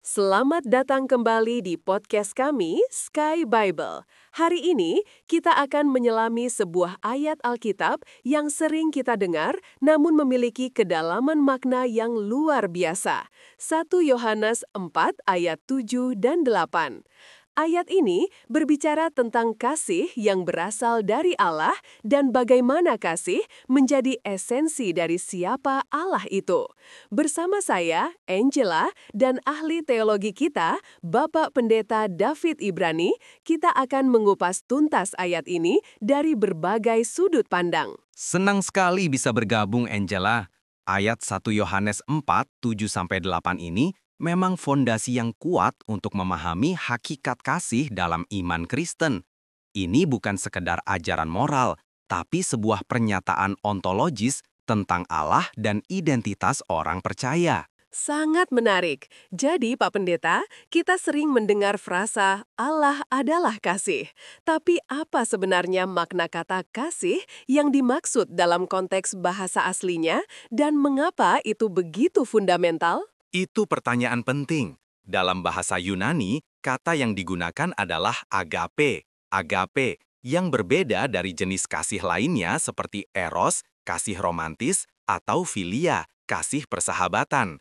Selamat datang kembali di podcast kami, Sky Bible. Hari ini, kita akan menyelami sebuah ayat Alkitab yang sering kita dengar, namun memiliki kedalaman makna yang luar biasa. 1 Yohanes 4 ayat 7 dan 8. Ayat ini berbicara tentang kasih yang berasal dari Allah dan bagaimana kasih menjadi esensi dari siapa Allah itu. Bersama saya, Angela, dan ahli teologi kita, Bapak Pendeta David Ibrani, kita akan mengupas tuntas ayat ini dari berbagai sudut pandang. Senang sekali bisa bergabung, Angela. Ayat 1 Yohanes 4, 7-8 ini memang fondasi yang kuat untuk memahami hakikat kasih dalam iman Kristen. Ini bukan sekedar ajaran moral, tapi sebuah pernyataan ontologis tentang Allah dan identitas orang percaya. Sangat menarik. Jadi, Pak Pendeta, kita sering mendengar frasa Allah adalah kasih. Tapi apa sebenarnya makna kata kasih yang dimaksud dalam konteks bahasa aslinya dan mengapa itu begitu fundamental? Itu pertanyaan penting. Dalam bahasa Yunani, kata yang digunakan adalah agape. Agape, yang berbeda dari jenis kasih lainnya seperti eros, kasih romantis, atau filia, kasih persahabatan.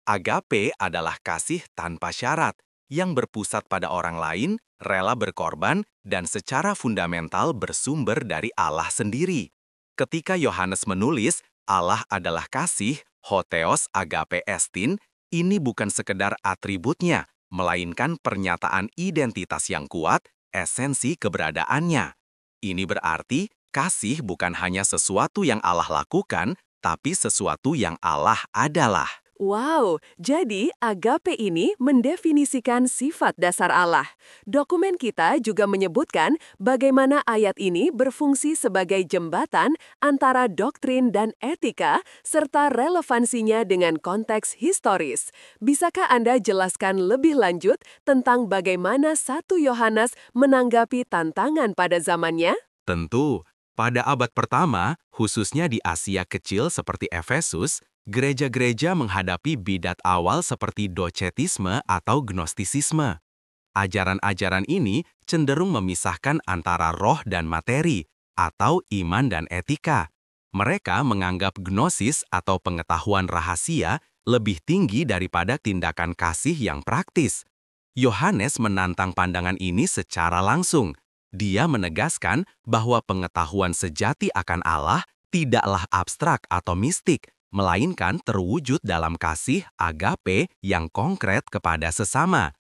Agape adalah kasih tanpa syarat, yang berpusat pada orang lain, rela berkorban, dan secara fundamental bersumber dari Allah sendiri. Ketika Yohanes menulis, Allah adalah kasih, hotheos agape estin, ini bukan sekedar atributnya, melainkan pernyataan identitas yang kuat, esensi keberadaannya. Ini berarti, kasih bukan hanya sesuatu yang Allah lakukan, tapi sesuatu yang Allah adalah. Wow, jadi agape ini mendefinisikan sifat dasar Allah. Dokumen kita juga menyebutkan bagaimana ayat ini berfungsi sebagai jembatan antara doktrin dan etika, serta relevansinya dengan konteks historis. Bisakah Anda jelaskan lebih lanjut tentang bagaimana 1 Yohanes menanggapi tantangan pada zamannya? Tentu, pada abad pertama, khususnya di Asia Kecil seperti Efesus, gereja-gereja menghadapi bidat awal seperti docetisme atau gnostisisme. Ajaran-ajaran ini cenderung memisahkan antara roh dan materi, atau iman dan etika. Mereka menganggap gnosis atau pengetahuan rahasia lebih tinggi daripada tindakan kasih yang praktis. Yohanes menantang pandangan ini secara langsung. Dia menegaskan bahwa pengetahuan sejati akan Allah tidaklah abstrak atau mistik, melainkan terwujud dalam kasih agape yang konkret kepada sesama.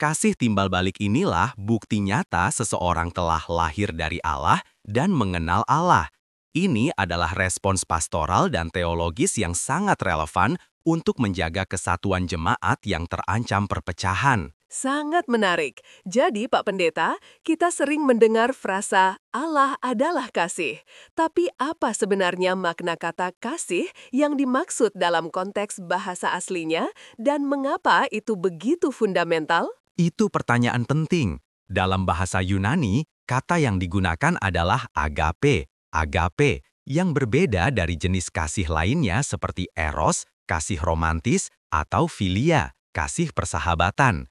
Kasih timbal balik inilah bukti nyata seseorang telah lahir dari Allah dan mengenal Allah. Ini adalah respons pastoral dan teologis yang sangat relevan untuk menjaga kesatuan jemaat yang terancam perpecahan. Sangat menarik. Jadi, Pak Pendeta, kita sering mendengar frasa Allah adalah kasih. Tapi apa sebenarnya makna kata kasih yang dimaksud dalam konteks bahasa aslinya dan mengapa itu begitu fundamental? Itu pertanyaan penting. Dalam bahasa Yunani, kata yang digunakan adalah agape. Agape, yang berbeda dari jenis kasih lainnya seperti eros, kasih romantis, atau filia, kasih persahabatan.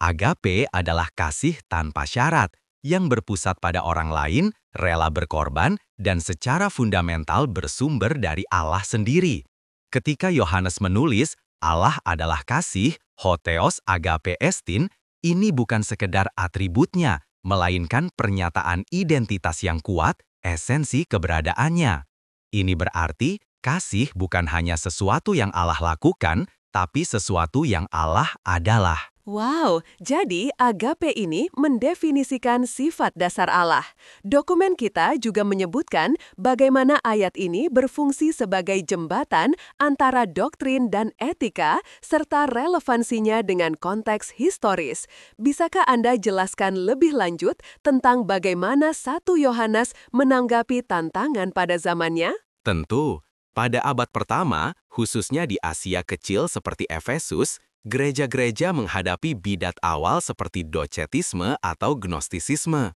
Agape adalah kasih tanpa syarat, yang berpusat pada orang lain, rela berkorban, dan secara fundamental bersumber dari Allah sendiri. Ketika Yohanes menulis, Allah adalah kasih, hotheos agape estin, ini bukan sekedar atributnya, melainkan pernyataan identitas yang kuat, esensi keberadaannya. Ini berarti, kasih bukan hanya sesuatu yang Allah lakukan, tapi sesuatu yang Allah adalah. Wow, jadi agape ini mendefinisikan sifat dasar Allah. Dokumen kita juga menyebutkan bagaimana ayat ini berfungsi sebagai jembatan antara doktrin dan etika, serta relevansinya dengan konteks historis. Bisakah Anda jelaskan lebih lanjut tentang bagaimana 1 Yohanes menanggapi tantangan pada zamannya? Tentu, pada abad pertama, khususnya di Asia Kecil seperti Efesus, gereja-gereja menghadapi bidat awal seperti docetisme atau gnostisisme.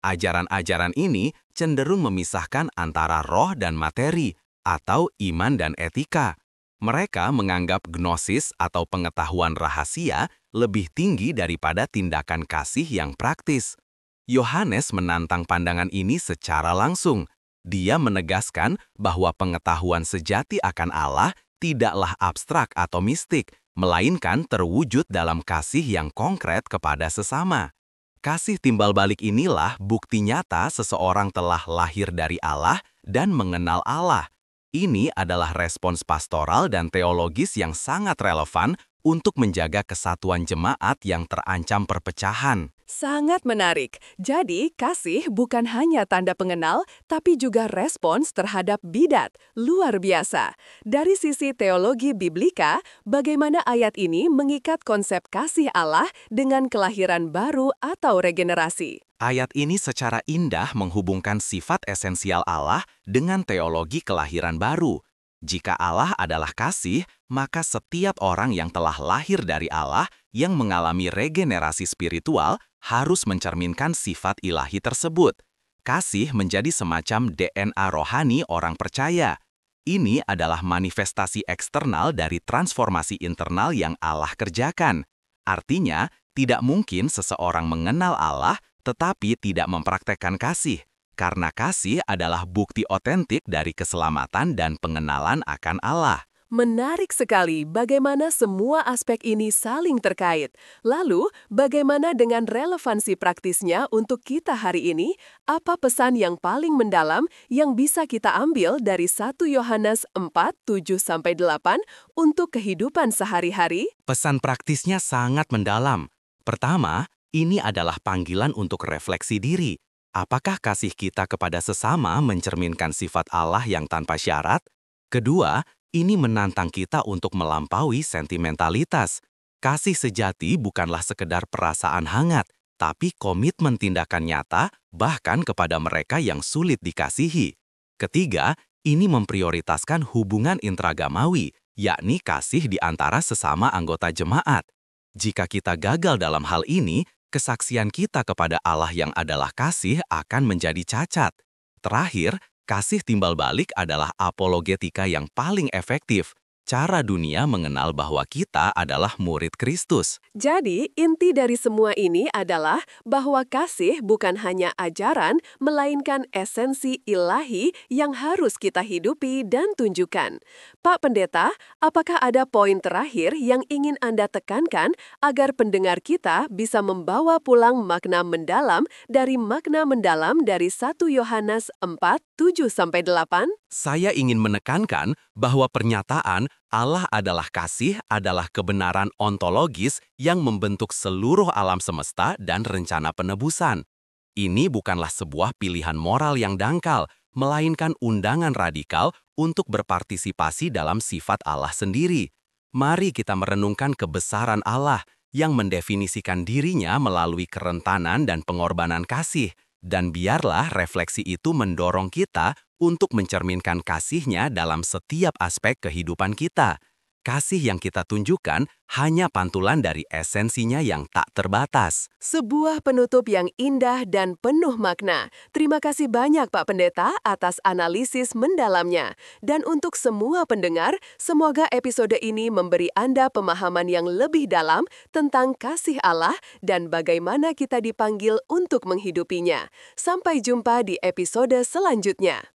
Ajaran-ajaran ini cenderung memisahkan antara roh dan materi, atau iman dan etika. Mereka menganggap gnosis atau pengetahuan rahasia lebih tinggi daripada tindakan kasih yang praktis. Yohanes menantang pandangan ini secara langsung. Dia menegaskan bahwa pengetahuan sejati akan Allah tidaklah abstrak atau mistik, melainkan terwujud dalam kasih yang konkret kepada sesama. Kasih timbal balik inilah bukti nyata seseorang telah lahir dari Allah dan mengenal Allah. Ini adalah respons pastoral dan teologis yang sangat relevan untuk menjaga kesatuan jemaat yang terancam perpecahan. Sangat menarik. Jadi, kasih bukan hanya tanda pengenal, tapi juga respons terhadap bidat. Luar biasa. Dari sisi teologi biblika, bagaimana ayat ini mengikat konsep kasih Allah dengan kelahiran baru atau regenerasi? Ayat ini secara indah menghubungkan sifat esensial Allah dengan teologi kelahiran baru. Jika Allah adalah kasih, maka setiap orang yang telah lahir dari Allah yang mengalami regenerasi spiritual harus mencerminkan sifat ilahi tersebut. Kasih menjadi semacam DNA rohani orang percaya. Ini adalah manifestasi eksternal dari transformasi internal yang Allah kerjakan. Artinya, tidak mungkin seseorang mengenal Allah tetapi tidak mempraktekkan kasih. Karena kasih adalah bukti otentik dari keselamatan dan pengenalan akan Allah. Menarik sekali bagaimana semua aspek ini saling terkait. Lalu, bagaimana dengan relevansi praktisnya untuk kita hari ini? Apa pesan yang paling mendalam yang bisa kita ambil dari 1 Yohanes 4:7-8 untuk kehidupan sehari-hari? Pesan praktisnya sangat mendalam. Pertama, ini adalah panggilan untuk refleksi diri. Apakah kasih kita kepada sesama mencerminkan sifat Allah yang tanpa syarat? Kedua, ini menantang kita untuk melampaui sentimentalitas. Kasih sejati bukanlah sekedar perasaan hangat, tapi komitmen tindakan nyata bahkan kepada mereka yang sulit dikasihi. Ketiga, ini memprioritaskan hubungan intragamawi, yakni kasih di antara sesama anggota jemaat. Jika kita gagal dalam hal ini, kesaksian kita kepada Allah yang adalah kasih akan menjadi cacat. Terakhir, kasih timbal balik adalah apologetika yang paling efektif. Cara dunia mengenal bahwa kita adalah murid Kristus. Jadi, inti dari semua ini adalah bahwa kasih bukan hanya ajaran, melainkan esensi ilahi yang harus kita hidupi dan tunjukkan. Pak Pendeta, apakah ada poin terakhir yang ingin Anda tekankan agar pendengar kita bisa membawa pulang makna mendalam dari 1 Yohanes 4:7-8? Saya ingin menekankan bahwa pernyataan Allah adalah kasih adalah kebenaran ontologis yang membentuk seluruh alam semesta dan rencana penebusan. Ini bukanlah sebuah pilihan moral yang dangkal, melainkan undangan radikal untuk berpartisipasi dalam sifat Allah sendiri. Mari kita merenungkan kebesaran Allah yang mendefinisikan dirinya melalui kerentanan dan pengorbanan kasih, dan biarlah refleksi itu mendorong kita untuk mencerminkan kasih-Nya dalam setiap aspek kehidupan kita. Kasih yang kita tunjukkan hanya pantulan dari esensinya yang tak terbatas. Sebuah penutup yang indah dan penuh makna. Terima kasih banyak Pak Pendeta atas analisis mendalamnya. Dan untuk semua pendengar, semoga episode ini memberi Anda pemahaman yang lebih dalam tentang kasih Allah dan bagaimana kita dipanggil untuk menghidupinya. Sampai jumpa di episode selanjutnya.